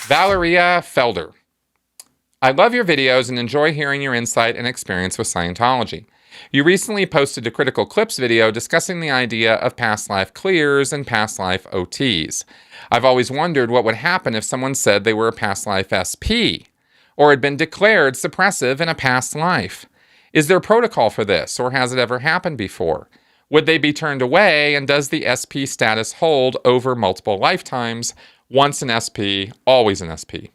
Valeria Felder. I love your videos and enjoy hearing your insight and experience with Scientology. You recently posted a Critical Clips video discussing the idea of past life clears and past life OTs. I've always wondered what would happen if someone said they were a past life SP or had been declared suppressive in a past life. Is there a protocol for this, or has it ever happened before? Would they be turned away, and does the SP status hold over multiple lifetimes? Once an SP, always an SP.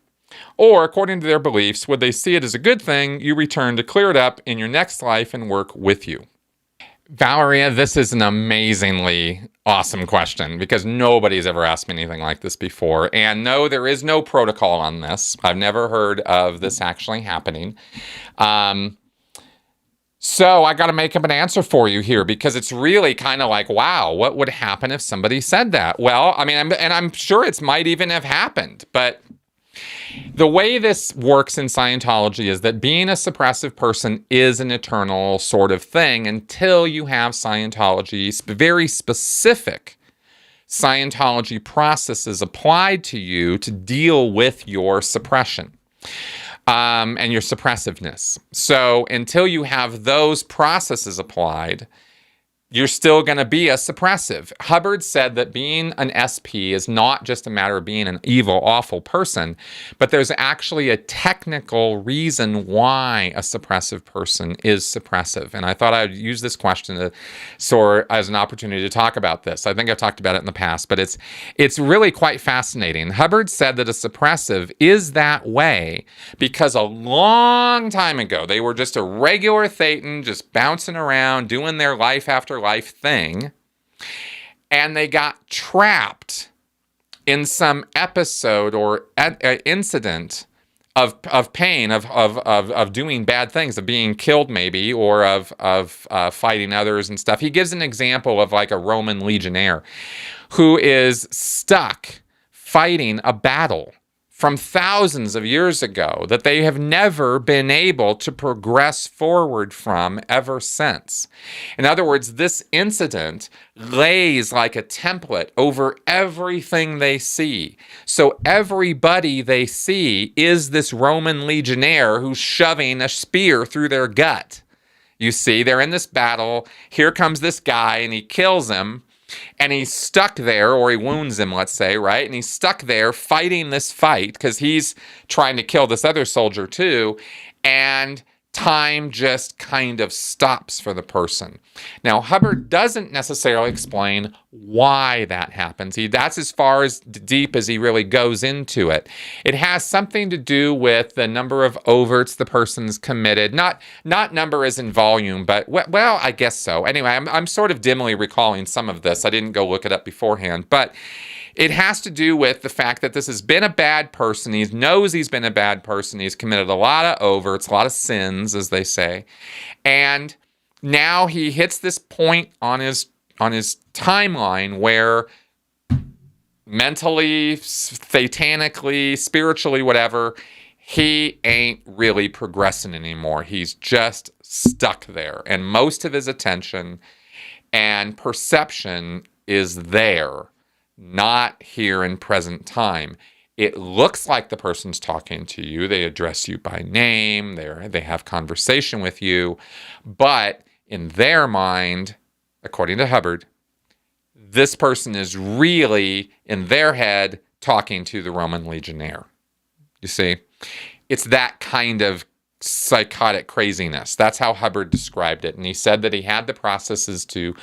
Or, according to their beliefs, would they see it as a good thing you return to clear it up in your next life and work with you? Valeria, this is an amazingly awesome question because nobody's ever asked me anything like this before. And no, there is no protocol on this. I've never heard of this actually happening. So I got to make up an answer for you here because it's really kind of like, wow, what would happen if somebody said that? Well, I mean, I'm sure it might even have happened, but the way this works in Scientology is that being a suppressive person is an eternal sort of thing until you have Scientology's very specific Scientology processes applied to you to deal with your suppression and your suppressiveness. So until you have those processes applied, you're still going to be a suppressive. Hubbard said that being an SP is not just a matter of being an evil, awful person, but there's actually a technical reason why a suppressive person is suppressive. And I thought I'd use this question as an opportunity to talk about this. I think I've talked about it in the past, but it's really quite fascinating. Hubbard said that a suppressive is that way because a long time ago, they were just a regular Thetan, just bouncing around, doing their life after life thing, and they got trapped in some episode or incident of pain, of doing bad things, of being killed maybe, or of fighting others and stuff. He gives an example of like a Roman legionnaire who is stuck fighting a battle from thousands of years ago that they have never been able to progress forward from ever since. In other words, this incident lays like a template over everything they see. So everybody they see is this Roman legionnaire who's shoving a spear through their gut. You see, they're in this battle. Here comes this guy and he kills him. And he's stuck there, or he wounds him, let's say, right? And he's stuck there fighting this fight because he's trying to kill this other soldier too. And time just kind of stops for the person. Now, Hubbard doesn't necessarily explain why that happens. That's as far as deep as he really goes into it. It has something to do with the number of overts the person's committed. Not number as in volume, but, well, I guess so. Anyway, I'm sort of dimly recalling some of this. I didn't go look it up beforehand, but it has to do with the fact that this has been a bad person. He knows he's been a bad person. He's committed a lot of overts, a lot of sins, as they say. And now he hits this point on his timeline where mentally, satanically, spiritually, whatever, he ain't really progressing anymore. He's just stuck there. And most of his attention and perception is there, not here in present time. It looks like the person's talking to you. They address you by name. They have conversation with you. But in their mind, according to Hubbard, this person is really, in their head, talking to the Roman legionnaire. You see? It's that kind of psychotic craziness. That's how Hubbard described it. And he said that he had the processes to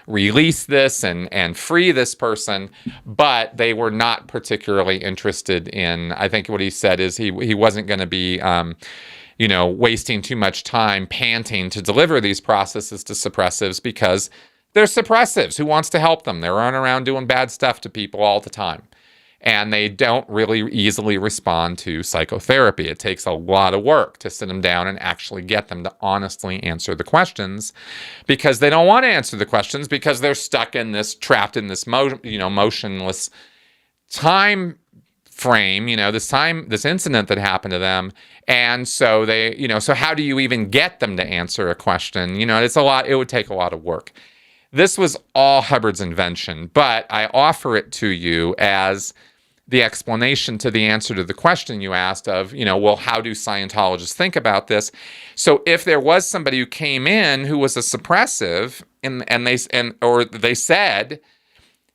release this and free this person, but they were not particularly interested in, I think what he said is he wasn't going to be, wasting too much time panting to deliver these processes to suppressives because they're suppressives. Who wants to help them? They're running around doing bad stuff to people all the time. And they don't really easily respond to psychotherapy. It takes a lot of work to sit them down and actually get them to honestly answer the questions because they don't want to answer the questions because they're stuck in this, trapped in this motionless time frame, this incident that happened to them. And so so how do you even get them to answer a question? It would take a lot of work. This was all Hubbard's invention, but I offer it to you as the explanation to the answer to the question you asked of, well, how do Scientologists think about this? So if there was somebody who came in who was a suppressive or they said,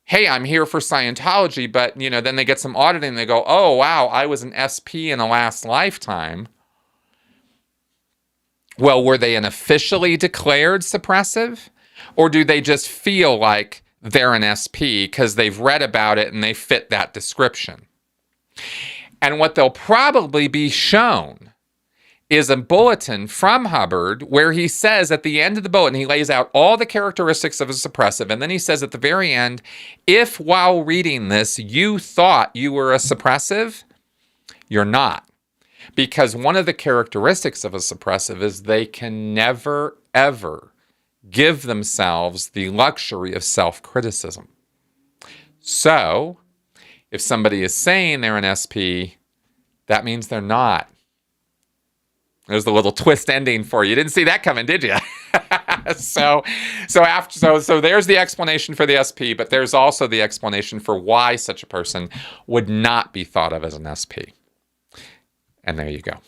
hey, I'm here for Scientology, but then they get some auditing and they go, oh wow, I was an SP in a last lifetime. Well, were they an officially declared suppressive? Or do they just feel like they're an SP because they've read about it and they fit that description? And what they'll probably be shown is a bulletin from Hubbard where he says at the end of the bulletin, he lays out all the characteristics of a suppressive. And then he says at the very end, if while reading this, you thought you were a suppressive, you're not. Because one of the characteristics of a suppressive is they can never, ever give themselves the luxury of self-criticism. So, if somebody is saying they're an SP, that means they're not. There's the little twist ending for you. You didn't see that coming, did you? So there's the explanation for the SP, but there's also the explanation for why such a person would not be thought of as an SP. And there you go.